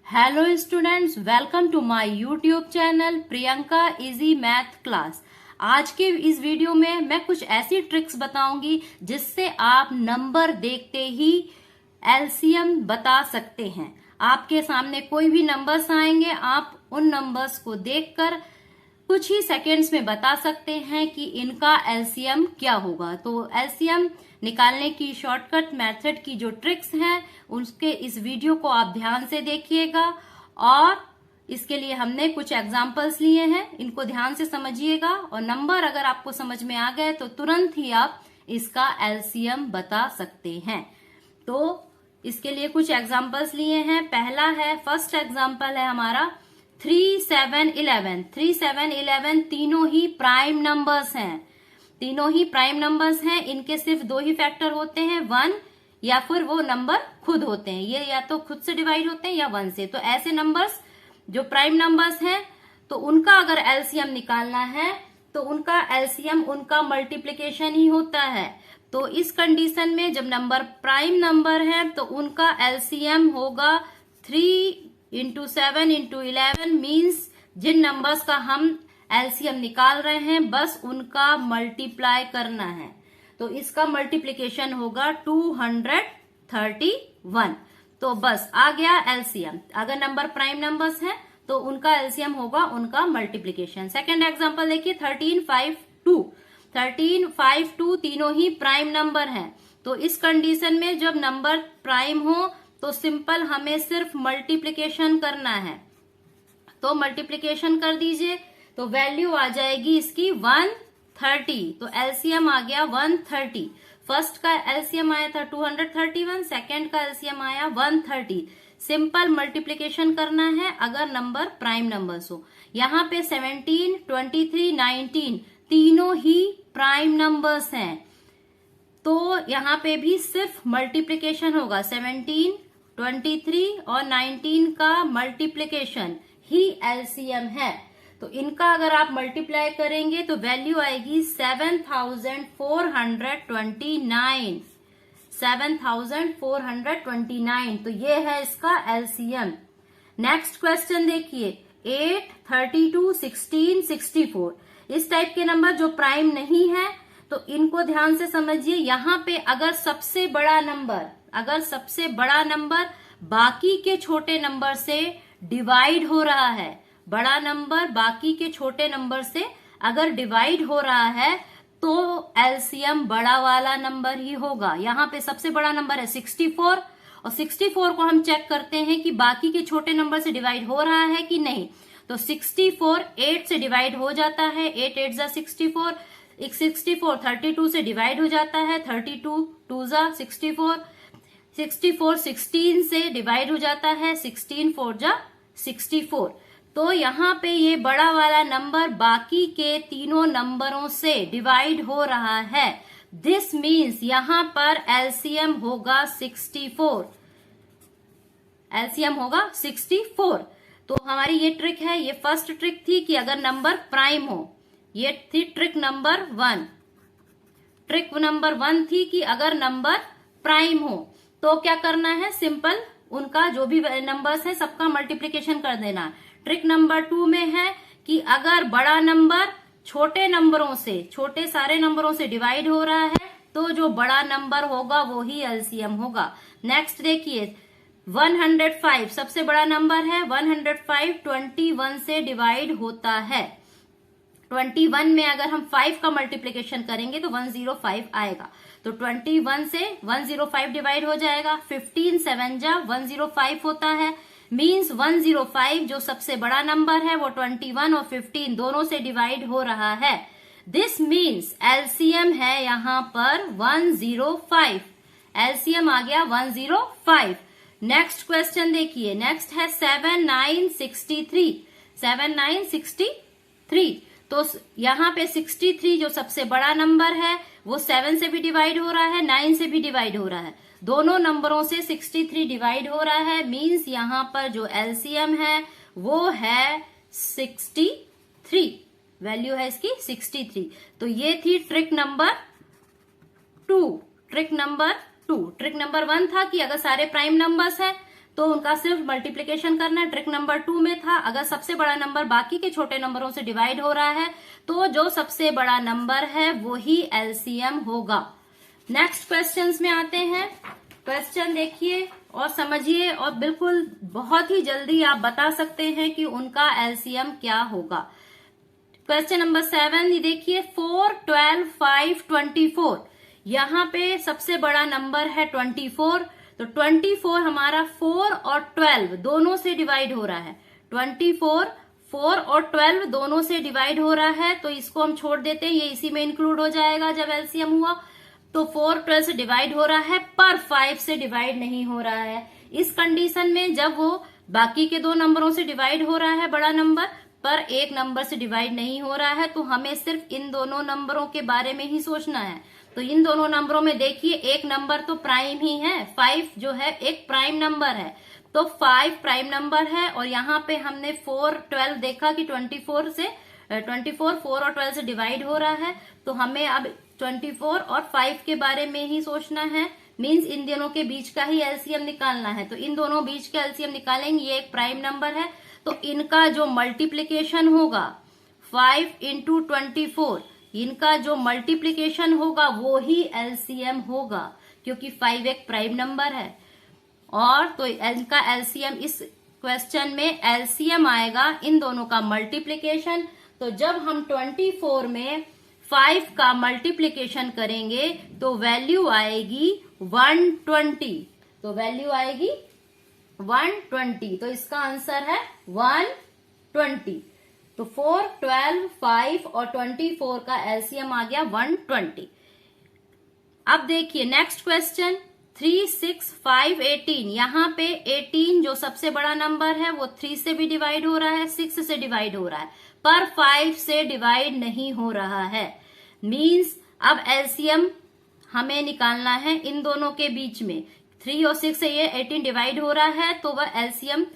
Hello students, welcome to my YouTube channel Priyanka easy math class. आज के इस video में मैं कुछ ऐसी ट्रिक्स बताऊंगी जिससे आप नंबर देखते ही एलसीएम बता सकते हैं। आपके सामने कोई भी नंबर्स आएंगे, आप उन नंबर्स को देखकर कुछ ही सेकेंड्स में बता सकते हैं कि इनका एलसीएम क्या होगा। तो एलसीएम निकालने की शॉर्टकट मेथड की जो ट्रिक्स हैं उसके इस वीडियो को आप ध्यान से देखिएगा और इसके लिए हमने कुछ एग्जांपल्स लिए हैं, इनको ध्यान से समझिएगा और नंबर अगर आपको समझ में आ गए तो तुरंत ही आप इसका एलसीएम बता सकते हैं। तो इसके लिए कुछ एग्जांपल्स लिए हैं। पहला है, फर्स्ट एग्जांपल है हमारा 3, 7, 11। 3, 7, 11 तीनों ही प्राइम नंबर्स हैं। तीनों ही प्राइम नंबर्स हैं। इनके सिर्फ दो ही फैक्टर होते हैं, 1 या फिर वो नंबर खुद होते हैं। ये या तो खुद से डिवाइड होते हैं या 1 से। तो ऐसे नंबर्स जो प्राइम नंबर्स हैं तो उनका अगर एलसीएम निकालना है तो उनका एलसीएम उनका मल्टीप्लिकेशन ही होता है। तो इस कंडीशन में जब नंबर प्राइम नंबर है तो उनका एलसीएम होगा 3 इंटू 7 इंटू 11। मीन्स जिन नंबर्स का हम एलसीएम निकाल रहे हैं बस उनका मल्टीप्लाई करना है। तो इसका मल्टीप्लिकेशन होगा 231। तो बस आ गया एलसीएम। अगर नंबर प्राइम नंबर्स हैं तो उनका एलसीएम होगा उनका मल्टीप्लिकेशन। सेकेंड एग्जांपल देखिए, 13, 5, 2। 13, 5, 2 तीनों ही प्राइम नंबर हैं। तो इस कंडीशन में जब नंबर प्राइम हो तो सिंपल हमें सिर्फ मल्टीप्लिकेशन करना है। तो मल्टीप्लिकेशन कर दीजिए तो वैल्यू आ जाएगी इसकी 130। तो एलसीएम आ गया 130। फर्स्ट का एलसीएम आया था 231, सेकेंड का एलसीएम आया 130। सिंपल मल्टीप्लिकेशन करना है अगर नंबर प्राइम नंबर्स हो। यहाँ पे 17, 23, 19 तीनों ही प्राइम नंबर्स हैं। तो यहाँ पे भी सिर्फ मल्टीप्लिकेशन होगा। 17, 23 और 19 का मल्टीप्लिकेशन ही एलसीएम है। तो इनका अगर आप मल्टीप्लाई करेंगे तो वैल्यू आएगी 7429। 7429। तो ये है इसका एलसीएम। नेक्स्ट क्वेश्चन देखिए, 8, 32, 16, 64। इस टाइप के नंबर जो प्राइम नहीं है तो इनको ध्यान से समझिए। यहाँ पे अगर सबसे बड़ा नंबर बाकी के छोटे नंबर से डिवाइड हो रहा है, बड़ा नंबर बाकी के छोटे नंबर से अगर डिवाइड हो रहा है तो एलसीएम बड़ा वाला नंबर ही होगा। यहाँ पे सबसे बड़ा नंबर है 64 और 64 को हम चेक करते हैं कि बाकी के छोटे नंबर से डिवाइड हो रहा है कि नहीं। तो 64 8 से डिवाइड हो जाता है, 8 8 जा 64। 64 32 से डिवाइड हो जाता है, 32 2 जा 64। 64 16 से डिवाइड हो जाता है, 16 4 जा 64। तो यहाँ पे ये बड़ा वाला नंबर बाकी के तीनों नंबरों से डिवाइड हो रहा है। दिस मीन्स यहाँ पर एलसीएम होगा 64। एलसीएम होगा 64। तो हमारी ये ट्रिक है, ये फर्स्ट ट्रिक थी कि अगर नंबर प्राइम हो। ये थी ट्रिक नंबर 1। ट्रिक नंबर 1 थी कि अगर नंबर प्राइम हो तो क्या करना है, सिंपल उनका जो भी नंबर्स है सबका मल्टीप्लिकेशन कर देना। ट्रिक नंबर 2 में है कि अगर बड़ा नंबर छोटे नंबरों से, छोटे सारे नंबरों से डिवाइड हो रहा है तो जो बड़ा नंबर होगा वो ही एलसीएम होगा। नेक्स्ट देखिए, 105 सबसे बड़ा नंबर है। 105 21 से डिवाइड होता है। 21 में अगर हम 5 का मल्टीप्लिकेशन करेंगे तो 105 आएगा। तो 21 से 105 डिवाइड हो जाएगा। 15 7 जा 105 होता है। मीन्स 105 जो सबसे बड़ा नंबर है वो 21 और 15 दोनों से डिवाइड हो रहा है। दिस मीन्स एलसीएम है यहाँ पर 105। एलसीएम आ गया 105। नेक्स्ट क्वेश्चन देखिए, नेक्स्ट है 7 9 63। 7 9 63। तो यहाँ पे 63 जो सबसे बड़ा नंबर है वो 7 से भी डिवाइड हो रहा है, 9 से भी डिवाइड हो रहा है। दोनों नंबरों से 63 डिवाइड हो रहा है। मीन्स यहाँ पर जो एलसीएम है वो है 63। वैल्यू है इसकी 63। तो ये थी ट्रिक नंबर 2। ट्रिक नंबर 1 था कि अगर सारे प्राइम नंबर्स हैं तो उनका सिर्फ मल्टीप्लीकेशन करना है। ट्रिक नंबर 2 में था अगर सबसे बड़ा नंबर बाकी के छोटे नंबरों से डिवाइड हो रहा है तो जो सबसे बड़ा नंबर है वो ही एलसीएम होगा। नेक्स्ट क्वेश्चंस में आते हैं। क्वेश्चन देखिए और समझिए और बिल्कुल बहुत ही जल्दी आप बता सकते हैं कि उनका एलसीएम क्या होगा। क्वेश्चन नंबर 7 देखिए 4, 12, 5, 24। यहाँ पे सबसे बड़ा नंबर है 24, तो 24 हमारा 4 और 12 दोनों से डिवाइड हो रहा है। 24 4 और 12 दोनों से डिवाइड हो रहा है, तो इसको हम छोड़ देते हैं, ये इसी में इंक्लूड हो जाएगा जब एलसीएम हुआ। तो 4 12 से डिवाइड हो रहा है पर 5 से डिवाइड नहीं हो रहा है। इस कंडीशन में जब वो बाकी के दो नंबरों से डिवाइड हो रहा है बड़ा नंबर, पर एक नंबर से डिवाइड नहीं हो रहा है, तो हमें सिर्फ इन दोनों नंबरों के बारे में ही सोचना है। तो इन दोनों नंबरों में देखिए एक नंबर तो प्राइम ही है, 5 जो है एक प्राइम नंबर है, तो 5 प्राइम नंबर है। और यहाँ पे हमने 4 12 देखा कि 24 4 और 12 से डिवाइड हो रहा है, तो हमें अब 24 और 5 के बारे में ही सोचना है। मींस इन दोनों के बीच का ही एलसीएम निकालना है। तो इन दोनों बीच का एलसीएम निकालेंगे, ये एक प्राइम नंबर है, तो इनका जो मल्टीप्लीकेशन होगा 5 इंटू 24, इनका जो मल्टीप्लीकेशन होगा वो ही एलसीएम होगा, क्योंकि 5 एक प्राइम नंबर है। और तो इनका एलसीएम इस क्वेश्चन में एलसीएम आएगा इन दोनों का मल्टीप्लीकेशन। तो जब हम 24 में 5 का मल्टीप्लीकेशन करेंगे तो वैल्यू आएगी 120। तो वैल्यू आएगी 120, तो इसका आंसर है 120। तो 4 12 5 और 24 का एलसीएम आ गया 120। अब देखिए नेक्स्ट क्वेश्चन 3 6 5 18। यहाँ पे 18 जो सबसे बड़ा नंबर है वो 3 से भी डिवाइड हो रहा है, 6 से डिवाइड हो रहा है, पर 5 से डिवाइड नहीं हो रहा है। मींस अब एलसीएम हमें निकालना है इन दोनों के बीच में। 3 और 6 से ये 18 डिवाइड हो रहा है, तो वह एलसीएम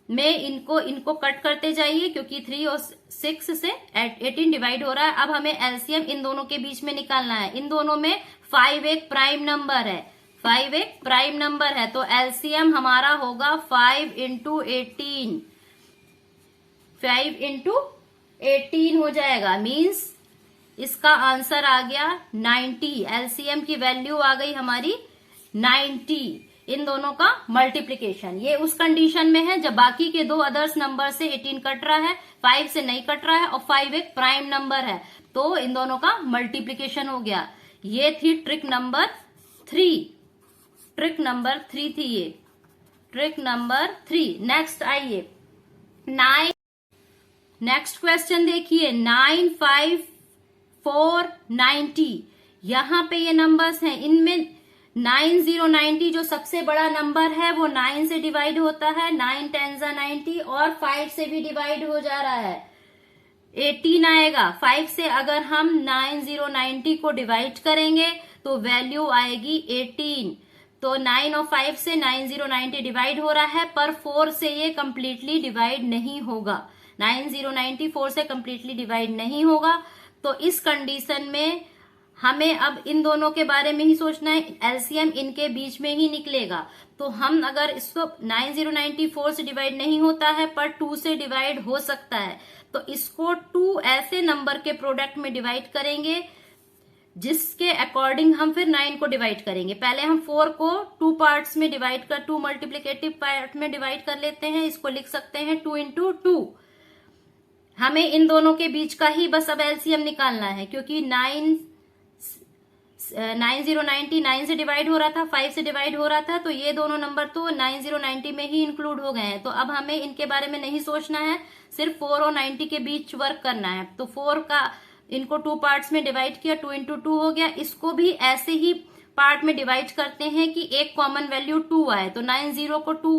में इनको कट करते जाइए, क्योंकि 3 और 6 से 18 डिवाइड हो रहा है। अब हमें एलसीएम इन दोनों के बीच में निकालना है। इन दोनों में 5 एक प्राइम नंबर है, 5 एक प्राइम नंबर है, तो एलसीएम हमारा होगा 5 इंटू 18, 5 इंटू 18 हो जाएगा। मीन्स इसका आंसर आ गया 90। एलसीएम की वैल्यू आ गई हमारी 90। इन दोनों का मल्टीप्लीकेशन ये उस कंडीशन में है जब बाकी के दो अदर्स नंबर से 18 कट रहा है, 5 से नहीं कट रहा है, और 5 एक प्राइम नंबर है, तो इन दोनों का मल्टीप्लीकेशन हो गया। ये थी ट्रिक नंबर 3। ट्रिक नंबर 3 थी ये, ट्रिक नंबर 3। नेक्स्ट आइए 9। नेक्स्ट क्वेश्चन देखिए 9 5 4 90। यहाँ पे ये नंबर्स हैं, इनमें 9 0 90 जो सबसे बड़ा नंबर है वो 9 से डिवाइड होता है, 9 10 90, और 5 से भी डिवाइड हो जा रहा है, 18 आएगा। 5 से अगर हम 9 0 90 को डिवाइड करेंगे तो वैल्यू आएगी 18। तो 9 और 5 से 9 0 90 डिवाइड हो रहा है, पर 4 से ये कंप्लीटली डिवाइड नहीं होगा। 9 0 90 4 से कंप्लीटली डिवाइड नहीं होगा। तो इस कंडीशन में हमें अब इन दोनों के बारे में ही सोचना है, एलसीएम इनके बीच में ही निकलेगा। तो हम अगर इसको 9 0 90 4 से डिवाइड नहीं होता है पर 2 से डिवाइड हो सकता है, तो इसको 2 ऐसे नंबर के प्रोडक्ट में डिवाइड करेंगे जिसके अकॉर्डिंग हम फिर 9 को डिवाइड करेंगे। पहले हम 4 को 2 पार्ट्स में डिवाइड कर 2 मल्टीप्लिकेटिव पार्ट में डिवाइड कर लेते हैं। इसको लिख सकते हैं 2 इंटू 2। हमें इन दोनों के बीच का ही बस अब एलसीएम निकालना है, क्योंकि 9 0 90 9 से डिवाइड हो रहा था, 5 से डिवाइड हो रहा था, तो ये दोनों नंबर तो 9 0 90 में ही इंक्लूड हो गए हैं। तो अब हमें इनके बारे में नहीं सोचना है, सिर्फ 4 और 90 के बीच वर्क करना है। तो 4 का इनको 2 पार्ट्स में डिवाइड किया, 2 इंटू 2 हो गया। इसको भी ऐसे ही पार्ट में डिवाइड करते हैं कि एक कॉमन वैल्यू 2 आए। तो 9 0 को 2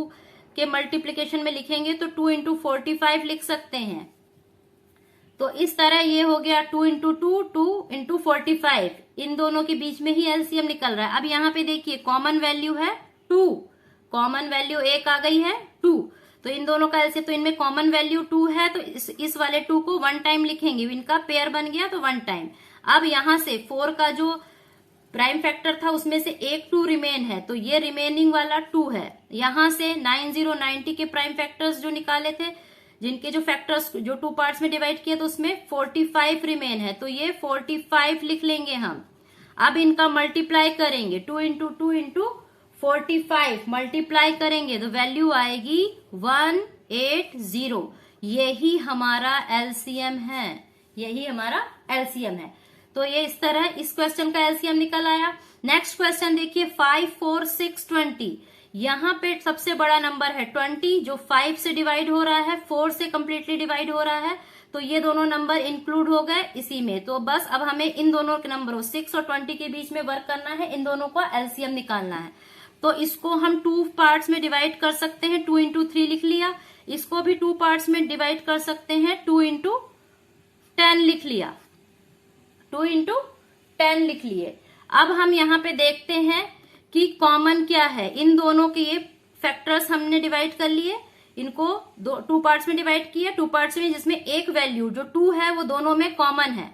के मल्टीप्लीकेशन में लिखेंगे तो 2 इंटू 45 लिख सकते हैं। तो इस तरह ये हो गया 2 इंटू 2 2 इंटू 45। इन दोनों के बीच में ही एलसीएम निकल रहा है। अब यहाँ पे देखिए कॉमन वैल्यू है 2, कॉमन वैल्यू एक आ गई है 2, तो इन दोनों का एलसीएम, तो इनमें कॉमन वैल्यू 2 है, तो इस वाले 2 को 1 टाइम लिखेंगे, इनका पेयर बन गया तो 1 टाइम। अब यहाँ से 4 का जो प्राइम फैक्टर था उसमें से एक 2 रिमेन है, तो ये रिमेनिंग वाला 2 है। यहां से 9090 के प्राइम फैक्टर्स जो निकाले थे, जिनके जो फैक्टर्स जो 2 पार्ट्स में डिवाइड किए, तो उसमें 45 रिमेन है, तो ये 45 लिख लेंगे हम। अब इनका मल्टीप्लाई करेंगे, 2 इंटू 2 इंटू 45 मल्टीप्लाई करेंगे तो वैल्यू आएगी 180। यही हमारा एलसीएम है, यही हमारा एलसीएम है। तो ये इस तरह इस क्वेश्चन का एलसीएम निकल आया। नेक्स्ट क्वेश्चन देखिए 5, 4, 6, 20। यहाँ पे सबसे बड़ा नंबर है 20, जो 5 से डिवाइड हो रहा है, 4 से कंप्लीटली डिवाइड हो रहा है, तो ये दोनों नंबर इंक्लूड हो गए इसी में। तो बस अब हमें इन दोनों के नंबरों 6 और 20 के बीच में वर्क करना है, इन दोनों का एलसीएम निकालना है। तो इसको हम 2 पार्ट्स में डिवाइड कर सकते हैं, 2 इंटू 3 लिख लिया। इसको भी 2 पार्ट्स में डिवाइड कर सकते हैं, 2 इंटू 10 लिख लिया, 2 इंटू 10 लिख लिए। अब हम यहाँ पे देखते हैं कि कॉमन क्या है। इन दोनों के ये फैक्टर्स हमने डिवाइड कर लिए, इनको 2 पार्ट्स में डिवाइड किया, 2 पार्ट्स में जिसमें एक वैल्यू जो 2 है वो दोनों में कॉमन है,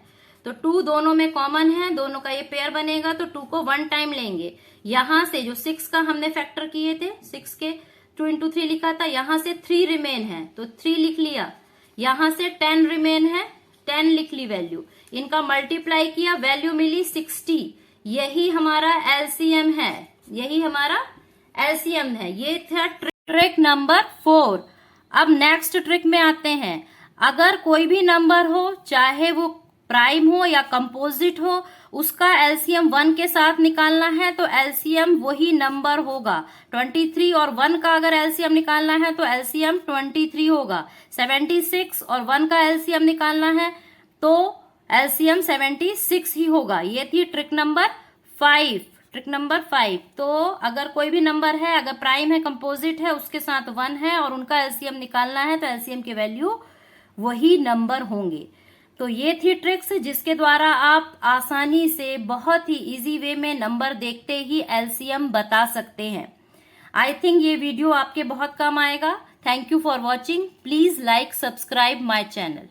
तो 2 दोनों में कॉमन है, दोनों का ये पेयर बनेगा, तो 2 को 1 टाइम लेंगे। यहां से जो 6 का हमने फैक्टर किए थे, 6 के 2 इंटू 3 लिखा था, यहां से 3 रिमेन है तो 3 लिख लिया। यहां से 10 रिमेन है, 10 लिख ली वैल्यू। इनका मल्टीप्लाई किया, वैल्यू मिली 60। यही हमारा एलसीएम है, यही हमारा एलसीएम है। ये था ट्रिक नंबर 4। अब नेक्स्ट ट्रिक में आते हैं। अगर कोई भी नंबर हो, चाहे वो प्राइम हो या कंपोजिट हो, उसका एलसीएम 1 के साथ निकालना है तो एलसीएम वही नंबर होगा। 23 और 1 का अगर एलसीएम निकालना है तो एलसीएम 23 होगा। 76 और 1 का एलसीएम निकालना है तो एलसीएम 76 ही होगा। ये थी ट्रिक नंबर 5। Trick number 5। तो अगर कोई भी नंबर है, अगर प्राइम है, कंपोजिट है, उसके साथ 1 है और उनका एलसीएम निकालना है तो एलसीएम की वैल्यू वही नंबर होंगे। तो ये थी ट्रिक्स जिसके द्वारा आप आसानी से बहुत ही इजी वे में नंबर देखते ही एलसीएम बता सकते हैं। आई थिंक ये वीडियो आपके बहुत काम आएगा। Thank you for watching. Please like, subscribe my channel.